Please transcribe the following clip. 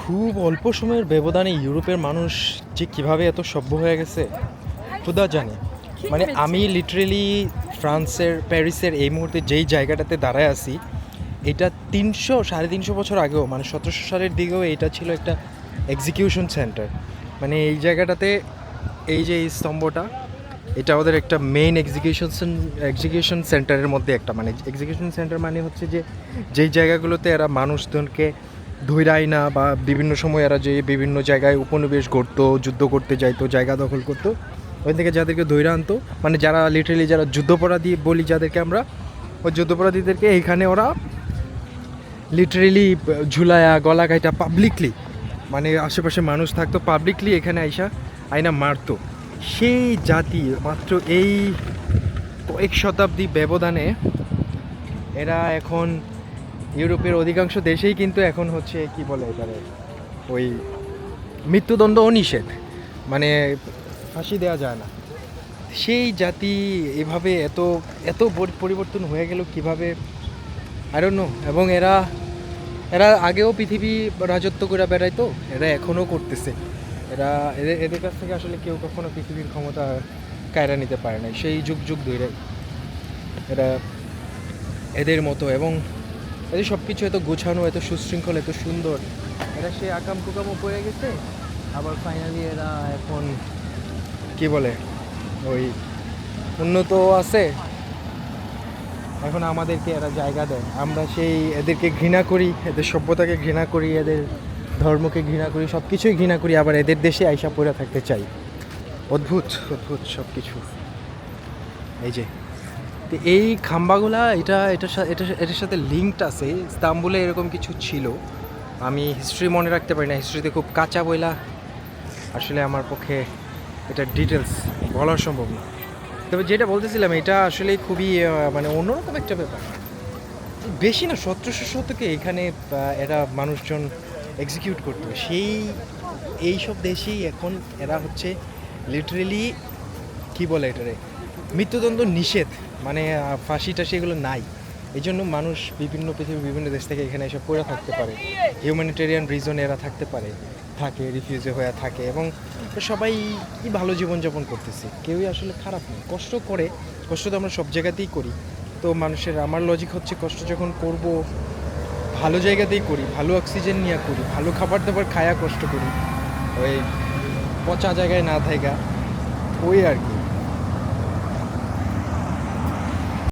খুব অল্প সময়ের ব্যবধানে ইউরোপের মানুষ যে কীভাবে এত সভ্য হয়ে গেছে খোদা জানে। মানে আমি লিটারেলি ফ্রান্সের প্যারিসের এই মুহূর্তে যেই জায়গাটাতে দাঁড়ায় আছি, এটা 300-350 বছর আগেও, মানে 1700 সালের দিকেও এটা ছিল একটা এক্সিকিউশন সেন্টার। মানে এই জায়গাটাতে এই যে এই স্তম্ভটা, এটা ওদের একটা মেইন এক্সিকিউশন সেন্টারের মধ্যে একটা, মানে এক্সিকিউশন সেন্টার মানে হচ্ছে যে যেই জায়গাগুলোতে এরা মানুষজনকে ধৈরাই না বা বিভিন্ন সময় এরা যে বিভিন্ন জায়গায় উপনিবেশ গড়তো, যুদ্ধ করতে যাইতো, জায়গা দখল করতো, ওই থেকে যাদেরকে ধৈরা আনতো, মানে যারা লিটারেলি যারা যুদ্ধপরাধী বলি যাদেরকে আমরা, ওই যুদ্ধপরাধীদেরকে এইখানে ওরা লিটারেলি ঝুলায়া গলা কাইটা পাবলিকলি, মানে আশেপাশে মানুষ থাকতো, পাবলিকলি এখানে আইনা মারতো। সেই জাতি মাত্র এই কয়েক শতাব্দী ব্যবধানে এরা এখন ইউরোপের অধিকাংশ দেশেই কিন্তু এখন হচ্ছে কি বলে এবারে ওই মৃত্যুদণ্ড নিষেধ, মানে ফাঁসি দেওয়া যায় না। সেই জাতি এভাবে এত এত পরিবর্তন হয়ে গেল কিভাবে, আই ডোন্ট নো। এবং এরা এরা আগেও পৃথিবী রাজত্ব করে বেড়াইতো, এরা এখনও করতেছে। এরা এদের কাছ থেকে আসলে কেউ কখনো পৃথিবীর ক্ষমতা কায়রা নিতে পারে না, সেই যুগ যুগ ধরে এরা এদের মতো। এবং এদের সব কিছু এত গোছানো, এত সুশৃঙ্খল, এত সুন্দর। এরা সে আকাম কুকামও পড়ে গেছে, আবার ফাইনালি এরা এখন কি বলে ওই উন্নত আছে, এখন আমাদেরকে এরা জায়গা দেয়। আমরা সেই এদেরকে ঘৃণা করি, এদের সভ্যতাকে ঘৃণা করি, এদের ধর্মকে ঘৃণা করি, সব কিছুই ঘৃণা করি, আবার এদের দেশে আইসা পড়ে থাকতে চাই। অদ্ভুত অদ্ভুত সব কিছু। এই যে তো এই খাম্বাগুলা, এটার সাথে লিঙ্কড আছে। ইস্তাম্বুলে এরকম কিছু ছিল, আমি হিস্ট্রি মনে রাখতে পারি না, হিস্ট্রিতে খুব কাঁচা বইলা আসলে আমার পক্ষে এটার ডিটেলস বলা সম্ভব না। তবে যেটা বলতেছিলাম, এটা আসলে খুবই মানে অন্যরকম একটা ব্যাপার। বেশি না, 1700 শতকে এখানে এরা মানুষজন এক্সিকিউট করতো। এই সব দেশেই এখন এরা হচ্ছে লিটারেলি কী বলে এটারে মৃত্যুদণ্ড নিষেধ, মানে ফাঁসি টাসি এগুলো নাই। এই জন্য মানুষ পৃথিবীর বিভিন্ন দেশ থেকে এখানে এসব করে থাকতে পারে, হিউম্যানিটেরিয়ান রিজনে এরা থাকতে পারে, রিফিউজি হয়ে থাকে, এবং সবাই কি ভালো জীবনযাপন করতেছে, কেউই আসলে খারাপ নেই। কষ্ট করে, কষ্ট তো আমরা সব জায়গাতেই করি। তো মানুষের, আমার লজিক হচ্ছে কষ্ট যখন করব ভালো জায়গাতেই করি, ভালো অক্সিজেন নিয়ে করি, ভালো খাবার দাবার খায়া কষ্ট করি, ওই পচা জায়গায় না থাকা, ওই আর কি।